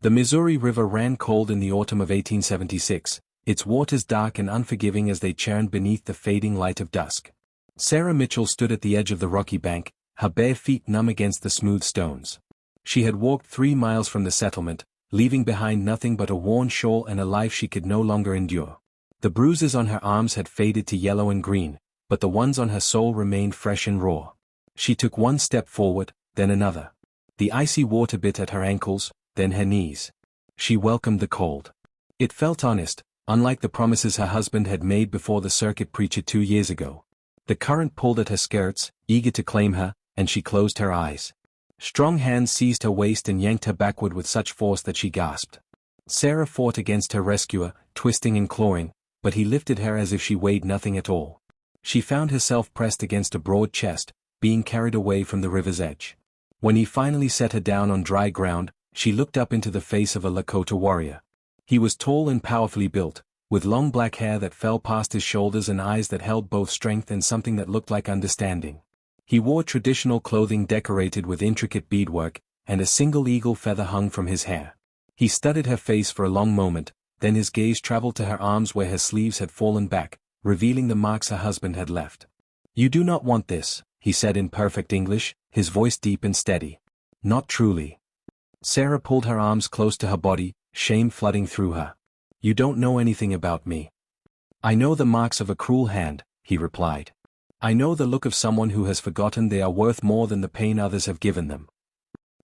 The Missouri River ran cold in the autumn of 1876, its waters dark and unforgiving as they churned beneath the fading light of dusk. Sarah Mitchell stood at the edge of the rocky bank, her bare feet numb against the smooth stones. She had walked 3 miles from the settlement, leaving behind nothing but a worn shawl and a life she could no longer endure. The bruises on her arms had faded to yellow and green, but the ones on her soul remained fresh and raw. She took one step forward, then another. The icy water bit at her ankles, then her knees. She welcomed the cold. It felt honest, unlike the promises her husband had made before the circuit preacher 2 years ago. The current pulled at her skirts, eager to claim her, and she closed her eyes. Strong hands seized her waist and yanked her backward with such force that she gasped. Sarah fought against her rescuer, twisting and clawing, but he lifted her as if she weighed nothing at all. She found herself pressed against a broad chest, being carried away from the river's edge. When he finally set her down on dry ground, she looked up into the face of a Lakota warrior. He was tall and powerfully built, with long black hair that fell past his shoulders and eyes that held both strength and something that looked like understanding. He wore traditional clothing decorated with intricate beadwork, and a single eagle feather hung from his hair. He studied her face for a long moment, then his gaze traveled to her arms where her sleeves had fallen back, revealing the marks her husband had left. "You do not want this," he said in perfect English, his voice deep and steady. "Not truly." Sarah pulled her arms close to her body, shame flooding through her. "You don't know anything about me." "I know the marks of a cruel hand," he replied. "I know the look of someone who has forgotten they are worth more than the pain others have given them."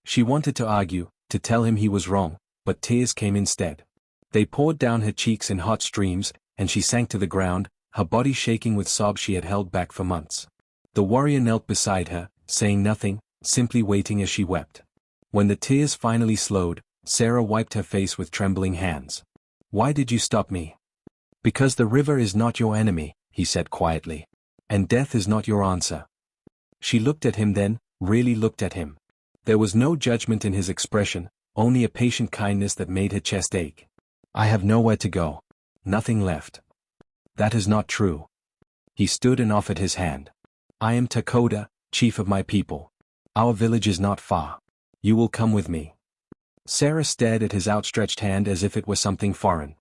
She wanted to argue, to tell him he was wrong, but tears came instead. They poured down her cheeks in hot streams, and she sank to the ground, her body shaking with sobs she had held back for months. The warrior knelt beside her, saying nothing, simply waiting as she wept. When the tears finally slowed, Sarah wiped her face with trembling hands. "Why did you stop me?" "Because the river is not your enemy," he said quietly. "And death is not your answer." She looked at him then, really looked at him. There was no judgment in his expression, only a patient kindness that made her chest ache. "I have nowhere to go. Nothing left." "That is not true." He stood and offered his hand. "I am Lakota, chief of my people. Our village is not far. You will come with me." Sarah stared at his outstretched hand as if it were something foreign.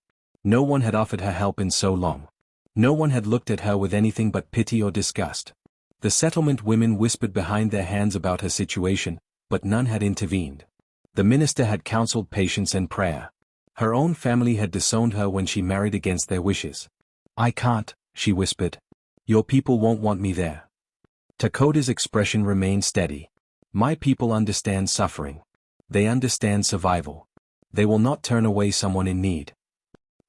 No one had offered her help in so long. No one had looked at her with anything but pity or disgust. The settlement women whispered behind their hands about her situation, but none had intervened. The minister had counseled patience and prayer. Her own family had disowned her when she married against their wishes. "I can't," she whispered. "Your people won't want me there." Lakota's expression remained steady. "My people understand suffering. They understand survival. They will not turn away someone in need."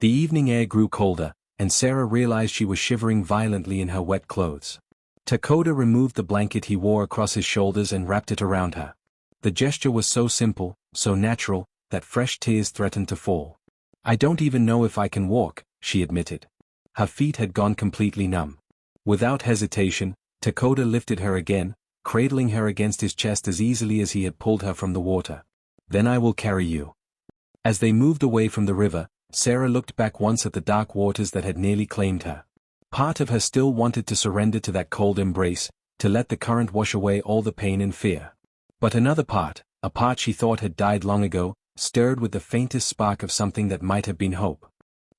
The evening air grew colder, and Sarah realized she was shivering violently in her wet clothes. Lakota removed the blanket he wore across his shoulders and wrapped it around her. The gesture was so simple, so natural, that fresh tears threatened to fall. "I don't even know if I can walk," she admitted. Her feet had gone completely numb. Without hesitation, Lakota lifted her again, cradling her against his chest as easily as he had pulled her from the water. "Then I will carry you." As they moved away from the river, Sarah looked back once at the dark waters that had nearly claimed her. Part of her still wanted to surrender to that cold embrace, to let the current wash away all the pain and fear. But another part, a part she thought had died long ago, stirred with the faintest spark of something that might have been hope.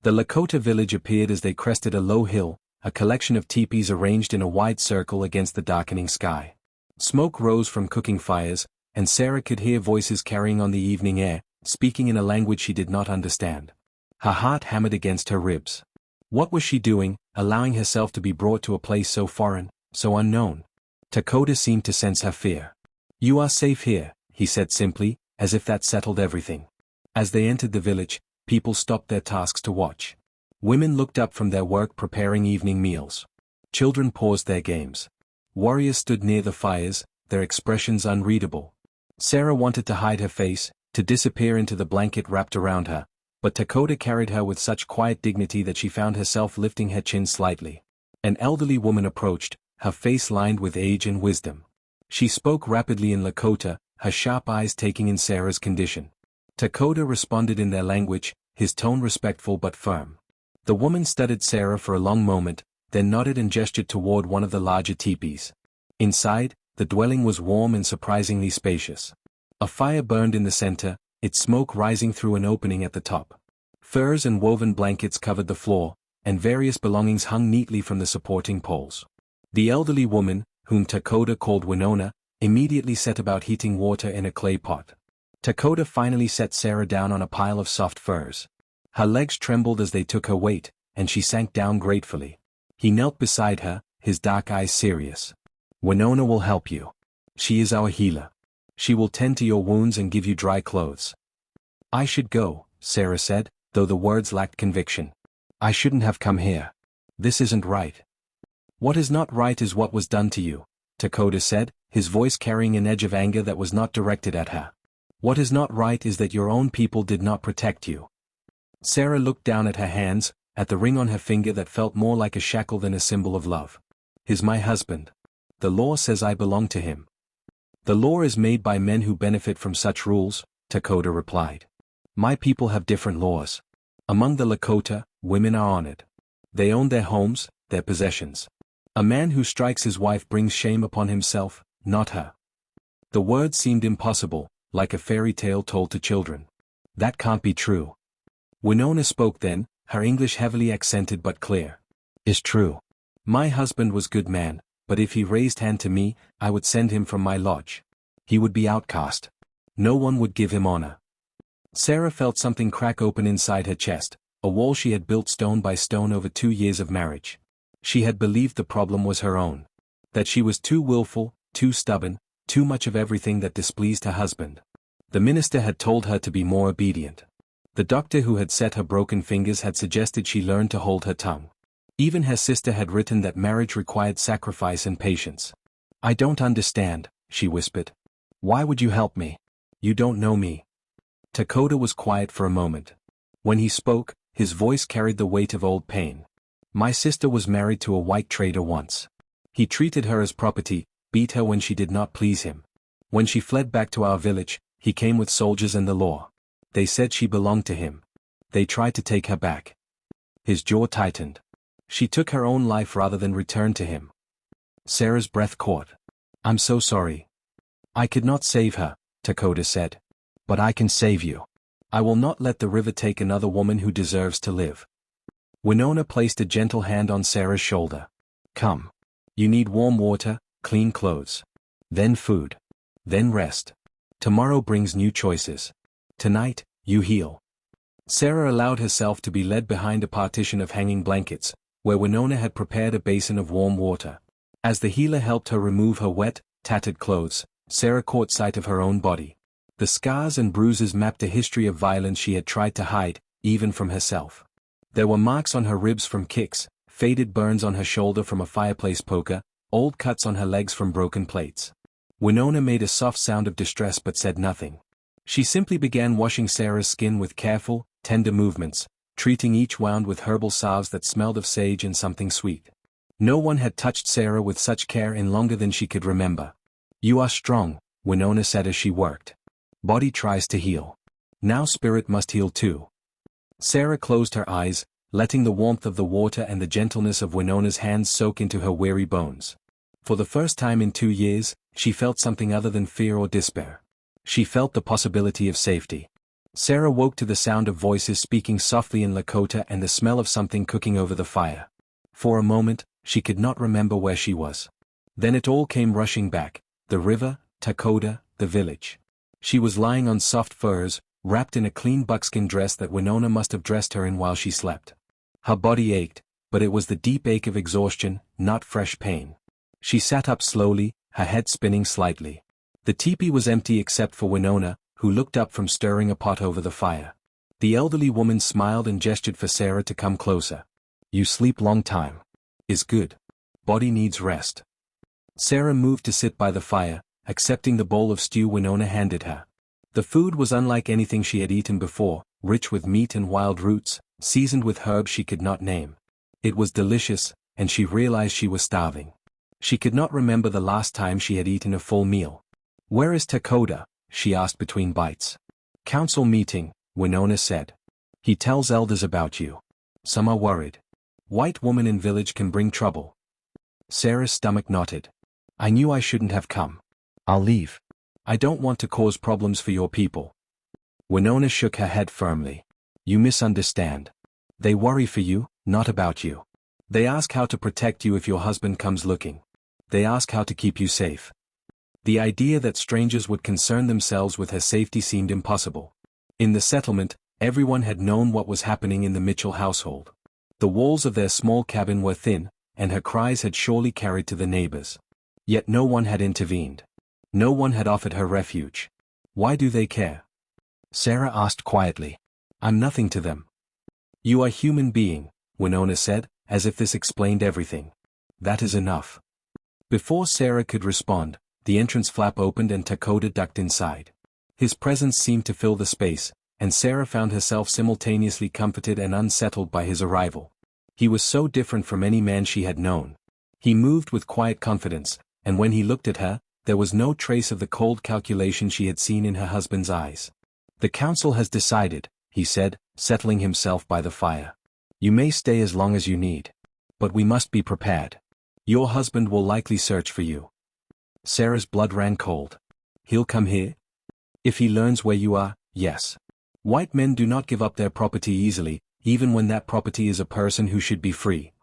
The Lakota village appeared as they crested a low hill, a collection of teepees arranged in a wide circle against the darkening sky. Smoke rose from cooking fires, and Sarah could hear voices carrying on the evening air, speaking in a language she did not understand. Her heart hammered against her ribs. What was she doing, allowing herself to be brought to a place so foreign, so unknown? Lakota seemed to sense her fear. "You are safe here," he said simply, as if that settled everything. As they entered the village, people stopped their tasks to watch. Women looked up from their work preparing evening meals. Children paused their games. Warriors stood near the fires, their expressions unreadable. Sarah wanted to hide her face, to disappear into the blanket wrapped around her, but Lakota carried her with such quiet dignity that she found herself lifting her chin slightly. An elderly woman approached, her face lined with age and wisdom. She spoke rapidly in Lakota, her sharp eyes taking in Sarah's condition. Lakota responded in their language, his tone respectful but firm. The woman studied Sarah for a long moment, then nodded and gestured toward one of the larger teepees. Inside, the dwelling was warm and surprisingly spacious. A fire burned in the center, its smoke rising through an opening at the top. Furs and woven blankets covered the floor, and various belongings hung neatly from the supporting poles. The elderly woman, whom Dakota called Winona, immediately set about heating water in a clay pot. Dakota finally set Sarah down on a pile of soft furs. Her legs trembled as they took her weight, and she sank down gratefully. He knelt beside her, his dark eyes serious. "Winona will help you. She is our healer. She will tend to your wounds and give you dry clothes." "I should go," Sarah said, though the words lacked conviction. "I shouldn't have come here. This isn't right." "What is not right is what was done to you," Dakota said, his voice carrying an edge of anger that was not directed at her. "What is not right is that your own people did not protect you." Sarah looked down at her hands, at the ring on her finger that felt more like a shackle than a symbol of love. "He's my husband. The law says I belong to him." "The law is made by men who benefit from such rules," Dakota replied. "My people have different laws. Among the Lakota, women are honored. They own their homes, their possessions. A man who strikes his wife brings shame upon himself, not her." The words seemed impossible, like a fairy tale told to children. "That can't be true." Winona spoke then, her English heavily accented but clear. "It's true. My husband was good man, but if he raised hand to me, I would send him from my lodge. He would be outcast. No one would give him honor." Sarah felt something crack open inside her chest, a wall she had built stone by stone over 2 years of marriage. She had believed the problem was her own. That she was too willful, too stubborn, too much of everything that displeased her husband. The minister had told her to be more obedient. The doctor who had set her broken fingers had suggested she learn to hold her tongue. Even her sister had written that marriage required sacrifice and patience. "I don't understand," she whispered. "Why would you help me? You don't know me." Dakota was quiet for a moment. When he spoke, his voice carried the weight of old pain. "My sister was married to a white trader once. He treated her as property, beat her when she did not please him. When she fled back to our village, he came with soldiers and the law. They said she belonged to him. They tried to take her back." His jaw tightened. She took her own life rather than return to him. Sarah's breath caught. "I'm so sorry." "I could not save her," Dakota said. "But I can save you. I will not let the river take another woman who deserves to live." Winona placed a gentle hand on Sarah's shoulder. "Come. You need warm water, clean clothes. Then food. Then rest. Tomorrow brings new choices. Tonight, you heal." Sarah allowed herself to be led behind a partition of hanging blankets, where Winona had prepared a basin of warm water. As the healer helped her remove her wet, tattered clothes, Sarah caught sight of her own body. The scars and bruises mapped a history of violence she had tried to hide, even from herself. There were marks on her ribs from kicks, faded burns on her shoulder from a fireplace poker, old cuts on her legs from broken plates. Winona made a soft sound of distress but said nothing. She simply began washing Sarah's skin with careful, tender movements, treating each wound with herbal salves that smelled of sage and something sweet. No one had touched Sarah with such care in longer than she could remember. "You are strong," Winona said as she worked. "Body tries to heal. Now spirit must heal too." Sarah closed her eyes, letting the warmth of the water and the gentleness of Winona's hands soak into her weary bones. For the first time in 2 years, she felt something other than fear or despair. She felt the possibility of safety. Sarah woke to the sound of voices speaking softly in Lakota and the smell of something cooking over the fire. For a moment, she could not remember where she was. Then it all came rushing back: the river, Dakota, the village. She was lying on soft furs, wrapped in a clean buckskin dress that Winona must have dressed her in while she slept. Her body ached, but it was the deep ache of exhaustion, not fresh pain. She sat up slowly, her head spinning slightly. The teepee was empty except for Winona, who looked up from stirring a pot over the fire. The elderly woman smiled and gestured for Sarah to come closer. "You sleep long time. Is good. Body needs rest." Sarah moved to sit by the fire, accepting the bowl of stew Winona handed her. The food was unlike anything she had eaten before, rich with meat and wild roots, seasoned with herbs she could not name. It was delicious, and she realized she was starving. She could not remember the last time she had eaten a full meal. "Where is Dakota?" she asked between bites. "Council meeting," Winona said. "He tells elders about you. Some are worried. White woman in village can bring trouble." Sarah's stomach knotted. "I knew I shouldn't have come. I'll leave. I don't want to cause problems for your people." Winona shook her head firmly. You misunderstand. They worry for you, not about you. They ask how to protect you if your husband comes looking. They ask how to keep you safe. The idea that strangers would concern themselves with her safety seemed impossible. In the settlement, everyone had known what was happening in the Mitchell household. The walls of their small cabin were thin, and her cries had surely carried to the neighbors. Yet no one had intervened. No one had offered her refuge. Why do they care? Sarah asked quietly. I'm nothing to them. You are a human being, Winona said, as if this explained everything. That is enough. Before Sarah could respond, the entrance flap opened and Lakota ducked inside. His presence seemed to fill the space, and Sarah found herself simultaneously comforted and unsettled by his arrival. He was so different from any man she had known. He moved with quiet confidence, and when he looked at her, there was no trace of the cold calculation she had seen in her husband's eyes. The council has decided, he said, settling himself by the fire. You may stay as long as you need. But we must be prepared. Your husband will likely search for you. Sarah's blood ran cold. He'll come here? If he learns where you are, yes. White men do not give up their property easily, even when that property is a person who should be free.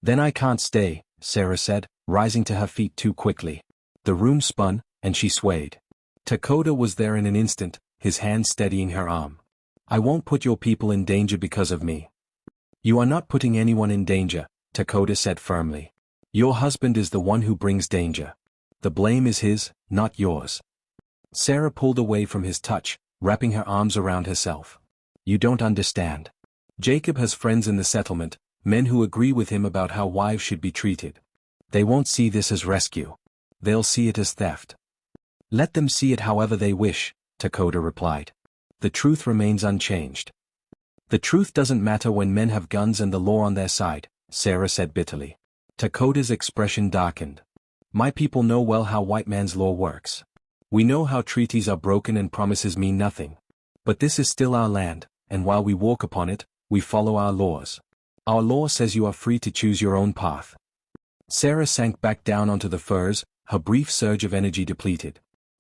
Then I can't stay, Sarah said, rising to her feet too quickly. The room spun, and she swayed. Lakota was there in an instant, his hand steadying her arm. I won't put your people in danger because of me. You are not putting anyone in danger, Lakota said firmly. Your husband is the one who brings danger. The blame is his, not yours. Sarah pulled away from his touch, wrapping her arms around herself. You don't understand. Jacob has friends in the settlement, men who agree with him about how wives should be treated. They won't see this as rescue. They'll see it as theft. Let them see it however they wish, Lakota replied. The truth remains unchanged. The truth doesn't matter when men have guns and the law on their side, Sarah said bitterly. Lakota's expression darkened. My people know well how white man's law works. We know how treaties are broken and promises mean nothing. But this is still our land, and while we walk upon it, we follow our laws. Our law says you are free to choose your own path. Sarah sank back down onto the furs, her brief surge of energy depleted.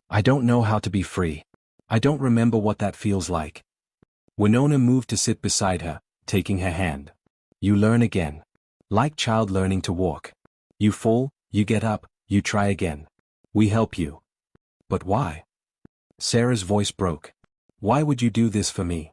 I don't know how to be free. I don't remember what that feels like. Winona moved to sit beside her, taking her hand. You learn again. Like child learning to walk. You fall, you get up, you try again. We help you. But why? Sarah's voice broke. Why would you do this for me?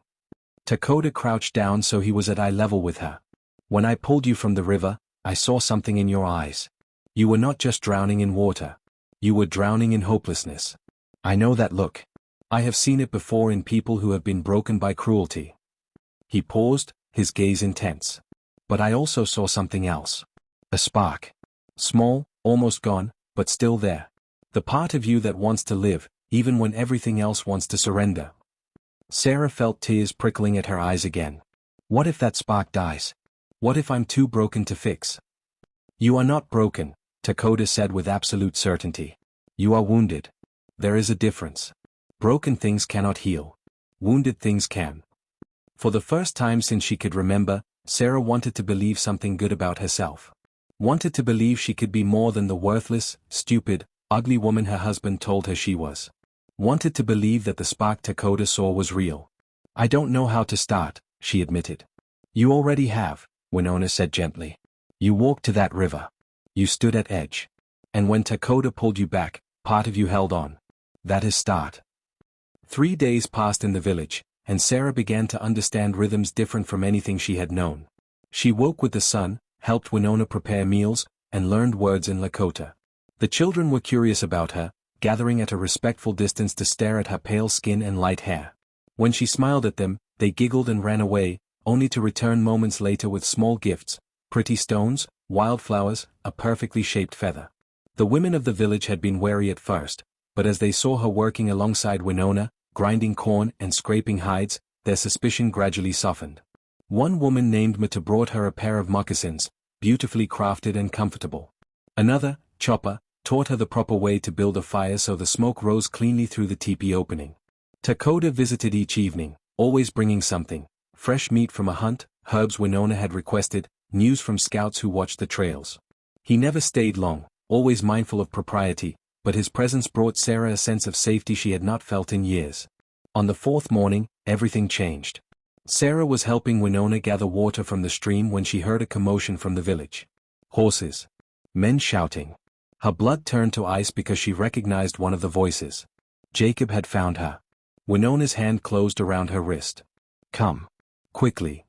Lakota crouched down so he was at eye level with her. When I pulled you from the river, I saw something in your eyes. You were not just drowning in water. You were drowning in hopelessness. I know that look. I have seen it before in people who have been broken by cruelty. He paused, his gaze intense. But I also saw something else. A spark. Small, almost gone, but still there. The part of you that wants to live, even when everything else wants to surrender. Sarah felt tears prickling at her eyes again. What if that spark dies? What if I'm too broken to fix? You are not broken, Lakota said with absolute certainty. You are wounded. There is a difference. Broken things cannot heal. Wounded things can. For the first time since she could remember, Sarah wanted to believe something good about herself. Wanted to believe she could be more than the worthless, stupid, ugly woman her husband told her she was. Wanted to believe that the spark Lakota saw was real. I don't know how to start, she admitted. You already have, Winona said gently. You walked to that river. You stood at edge. And when Lakota pulled you back, part of you held on. That is start. 3 days passed in the village, and Sarah began to understand rhythms different from anything she had known. She woke with the sun, helped Winona prepare meals, and learned words in Lakota. The children were curious about her, gathering at a respectful distance to stare at her pale skin and light hair. When she smiled at them, they giggled and ran away, only to return moments later with small gifts, pretty stones, wildflowers, a perfectly shaped feather. The women of the village had been wary at first, but as they saw her working alongside Winona, grinding corn and scraping hides, their suspicion gradually softened. One woman named Mata brought her a pair of moccasins, beautifully crafted and comfortable. Another, Chopper, taught her the proper way to build a fire so the smoke rose cleanly through the teepee opening. Lakota visited each evening, always bringing something: fresh meat from a hunt, herbs Winona had requested, news from scouts who watched the trails. He never stayed long, always mindful of propriety, but his presence brought Sarah a sense of safety she had not felt in years. On the fourth morning, everything changed. Sarah was helping Winona gather water from the stream when she heard a commotion from the village. Horses. Men shouting. Her blood turned to ice because she recognized one of the voices. Jacob had found her. Winona's hand closed around her wrist. Come. Quickly.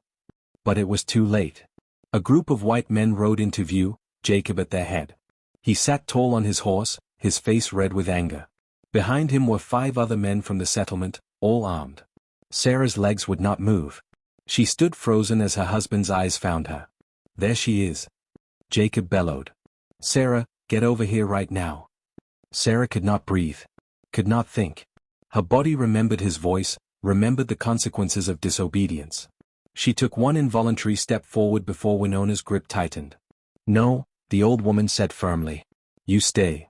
But it was too late. A group of white men rode into view, Jacob at their head. He sat tall on his horse, his face red with anger. Behind him were 5 other men from the settlement, all armed. Sarah's legs would not move. She stood frozen as her husband's eyes found her. There she is. Jacob bellowed. Sarah, get over here right now. Sarah could not breathe. Could not think. Her body remembered his voice, remembered the consequences of disobedience. She took one involuntary step forward before Winona's grip tightened. No, the old woman said firmly. You stay.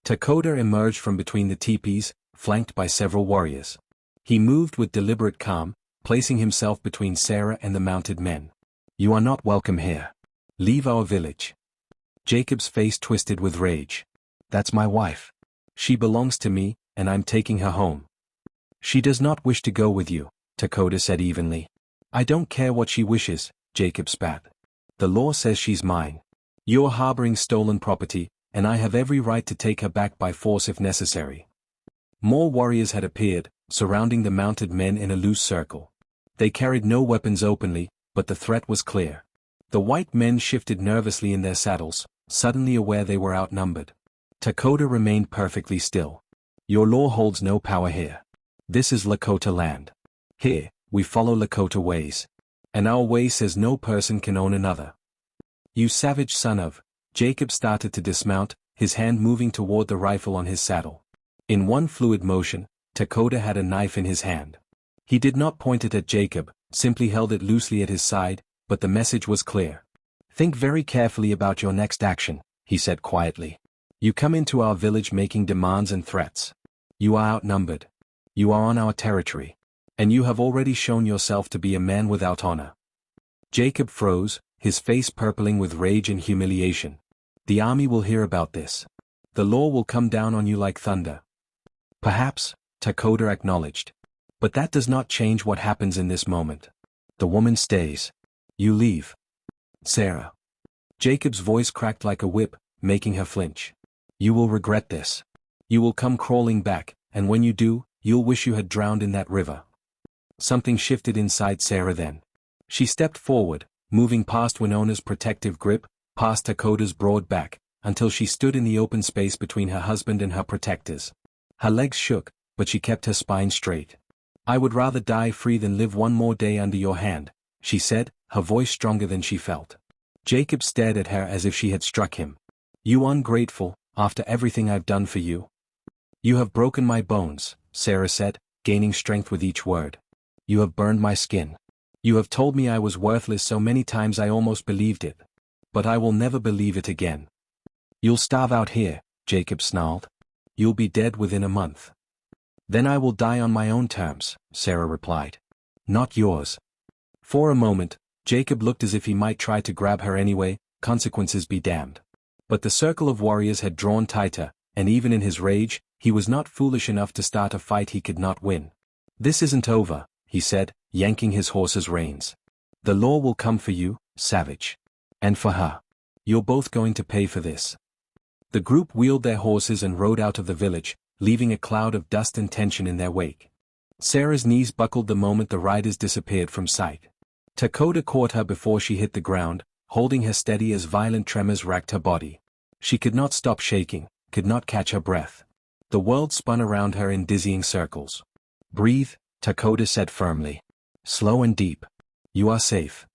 Dakota emerged from between the teepees, flanked by several warriors. He moved with deliberate calm, placing himself between Sarah and the mounted men. You are not welcome here. Leave our village. Jacob's face twisted with rage. That's my wife. She belongs to me, and I'm taking her home. She does not wish to go with you, Dakota said evenly. I don't care what she wishes, Jacob spat. The law says she's mine. You're harboring stolen property, and I have every right to take her back by force if necessary. More warriors had appeared, surrounding the mounted men in a loose circle. They carried no weapons openly, but the threat was clear. The white men shifted nervously in their saddles, suddenly aware they were outnumbered. Dakota remained perfectly still. Your law holds no power here. This is Lakota land. Here, we follow Lakota ways. And our way says no person can own another. You savage son of... Jacob started to dismount, his hand moving toward the rifle on his saddle. In one fluid motion, Dakota had a knife in his hand. He did not point it at Jacob, simply held it loosely at his side, but the message was clear. Think very carefully about your next action, he said quietly. You come into our village making demands and threats. You are outnumbered. You are on our territory. And you have already shown yourself to be a man without honor. Jacob froze, his face purpling with rage and humiliation. The army will hear about this. The law will come down on you like thunder. Perhaps, Dakota acknowledged. But that does not change what happens in this moment. The woman stays. You leave. Sarah. Jacob's voice cracked like a whip, making her flinch. You will regret this. You will come crawling back, and when you do, you'll wish you had drowned in that river. Something shifted inside Sarah then. She stepped forward, moving past Winona's protective grip, past Dakota's broad back, until she stood in the open space between her husband and her protectors. Her legs shook, but she kept her spine straight. I would rather die free than live one more day under your hand, she said, her voice stronger than she felt. Jacob stared at her as if she had struck him. You ungrateful, after everything I've done for you. You have broken my bones, Sarah said, gaining strength with each word. You have burned my skin. You have told me I was worthless so many times I almost believed it. But I will never believe it again. You'll starve out here, Jacob snarled. You'll be dead within a month. Then I will die on my own terms, Sarah replied. Not yours. For a moment, Jacob looked as if he might try to grab her anyway, consequences be damned. But the circle of warriors had drawn tighter, and even in his rage, he was not foolish enough to start a fight he could not win. This isn't over, he said, yanking his horse's reins. The law will come for you, savage. And for her. You're both going to pay for this. The group wheeled their horses and rode out of the village, leaving a cloud of dust and tension in their wake. Sarah's knees buckled the moment the riders disappeared from sight. Dakota caught her before she hit the ground, holding her steady as violent tremors racked her body. She could not stop shaking, could not catch her breath. The world spun around her in dizzying circles. Breathe, Dakota said firmly. Slow and deep. You are safe.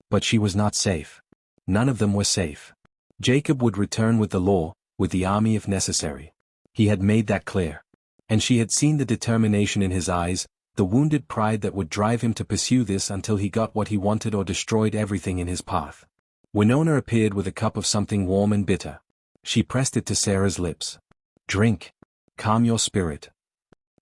But she was not safe. None of them were safe. Jacob would return with the law, with the army if necessary. He had made that clear. And she had seen the determination in his eyes, the wounded pride that would drive him to pursue this until he got what he wanted or destroyed everything in his path. Winona appeared with a cup of something warm and bitter. She pressed it to Sarah's lips. Drink. Calm your spirit.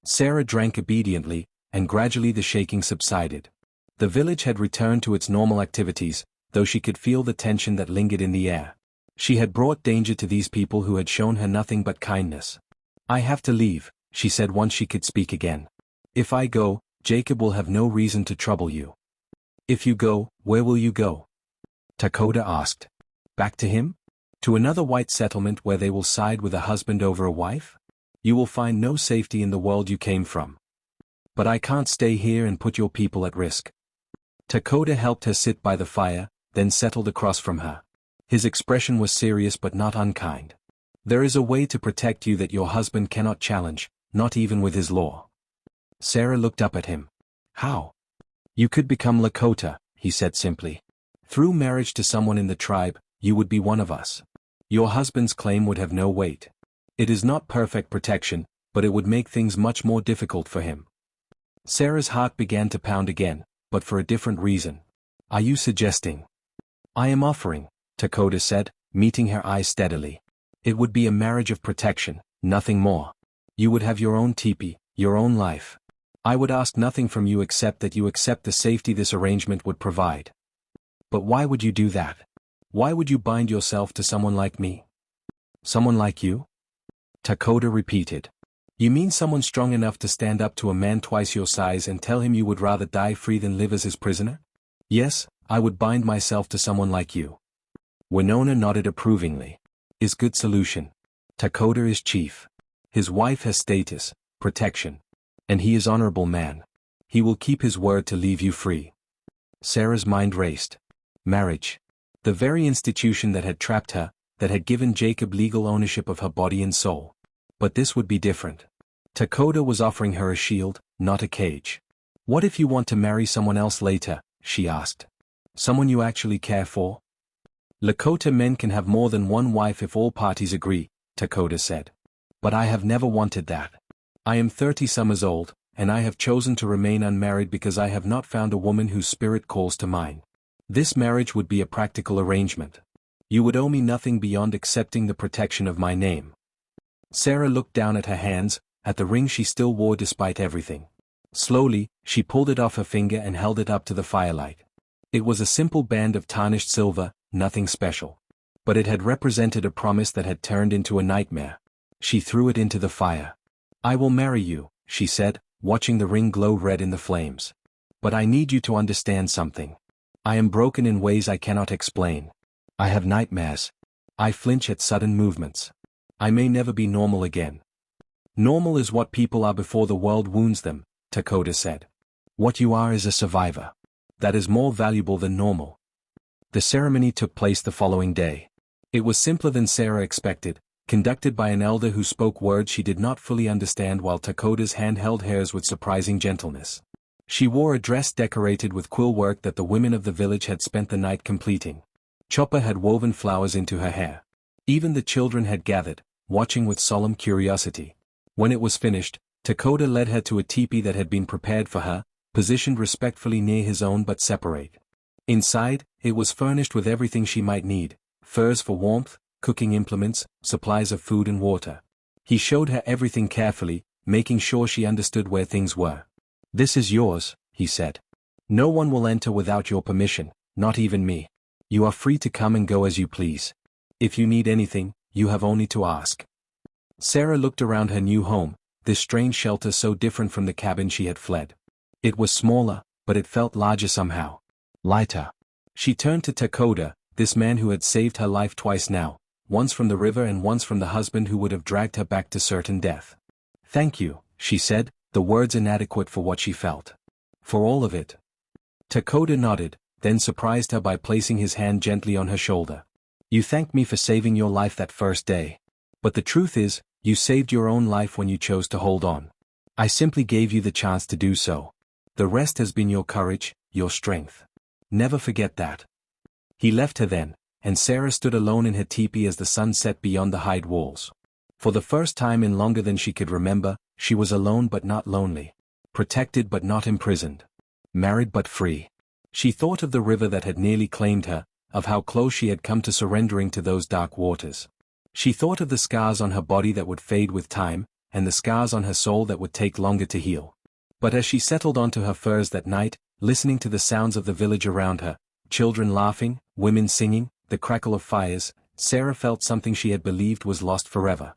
Sarah drank obediently, and gradually the shaking subsided. The village had returned to its normal activities, though she could feel the tension that lingered in the air. She had brought danger to these people who had shown her nothing but kindness. I have to leave, she said once she could speak again. If I go, Jacob will have no reason to trouble you. If you go, where will you go? Dakota asked. Back to him? To another white settlement where they will side with a husband over a wife? You will find no safety in the world you came from. But I can't stay here and put your people at risk. Dakota helped her sit by the fire, then settled across from her. His expression was serious but not unkind. There is a way to protect you that your husband cannot challenge, not even with his law. Sarah looked up at him. How? You could become Lakota, he said simply. Through marriage to someone in the tribe, you would be one of us. Your husband's claim would have no weight. It is not perfect protection, but it would make things much more difficult for him. Sarah's heart began to pound again, but for a different reason. Are you suggesting? I am offering, Dakota said, meeting her eyes steadily. It would be a marriage of protection, nothing more. You would have your own teepee, your own life. I would ask nothing from you except that you accept the safety this arrangement would provide. But why would you do that? Why would you bind yourself to someone like me? Someone like you? Dakota repeated. You mean someone strong enough to stand up to a man twice your size and tell him you would rather die free than live as his prisoner? Yes, I would bind myself to someone like you. Winona nodded approvingly. Is good solution. Dakota is chief. His wife has status, protection. And he is honorable man. He will keep his word to leave you free. Sarah's mind raced. Marriage. The very institution that had trapped her, that had given Jacob legal ownership of her body and soul. But this would be different. Dakota was offering her a shield, not a cage. What if you want to marry someone else later, she asked. Someone you actually care for? Lakota men can have more than one wife if all parties agree, Dakota said. But I have never wanted that. I am 30 summers old, and I have chosen to remain unmarried because I have not found a woman whose spirit calls to mine. This marriage would be a practical arrangement. You would owe me nothing beyond accepting the protection of my name. Sarah looked down at her hands, at the ring she still wore despite everything. Slowly, she pulled it off her finger and held it up to the firelight. It was a simple band of tarnished silver, nothing special. But it had represented a promise that had turned into a nightmare. She threw it into the fire. I will marry you, she said, watching the ring glow red in the flames. But I need you to understand something. I am broken in ways I cannot explain. I have nightmares. I flinch at sudden movements. I may never be normal again. Normal is what people are before the world wounds them, Dakota said. What you are is a survivor. That is more valuable than normal. The ceremony took place the following day. It was simpler than Sarah expected, conducted by an elder who spoke words she did not fully understand while Dakota's hand held hers with surprising gentleness. She wore a dress decorated with quill work that the women of the village had spent the night completing. Chopper had woven flowers into her hair. Even the children had gathered, watching with solemn curiosity. When it was finished, Dakota led her to a teepee that had been prepared for her, positioned respectfully near his own but separate. Inside, it was furnished with everything she might need, furs for warmth, cooking implements, supplies of food and water. He showed her everything carefully, making sure she understood where things were. This is yours, he said. No one will enter without your permission, not even me. You are free to come and go as you please. If you need anything, you have only to ask. Sarah looked around her new home, this strange shelter so different from the cabin she had fled. It was smaller, but it felt larger somehow. Lighter. She turned to Dakota, this man who had saved her life twice now, once from the river and once from the husband who would have dragged her back to certain death. Thank you, she said, the words inadequate for what she felt. For all of it. Dakota nodded, then surprised her by placing his hand gently on her shoulder. You thanked me for saving your life that first day. But the truth is, you saved your own life when you chose to hold on. I simply gave you the chance to do so. The rest has been your courage, your strength. Never forget that. He left her then, and Sarah stood alone in her teepee as the sun set beyond the hide walls. For the first time in longer than she could remember, she was alone but not lonely. Protected but not imprisoned. Married but free. She thought of the river that had nearly claimed her, of how close she had come to surrendering to those dark waters. She thought of the scars on her body that would fade with time, and the scars on her soul that would take longer to heal. But as she settled onto her furs that night, listening to the sounds of the village around her, children laughing, women singing, the crackle of fires, Sarah felt something she had believed was lost forever.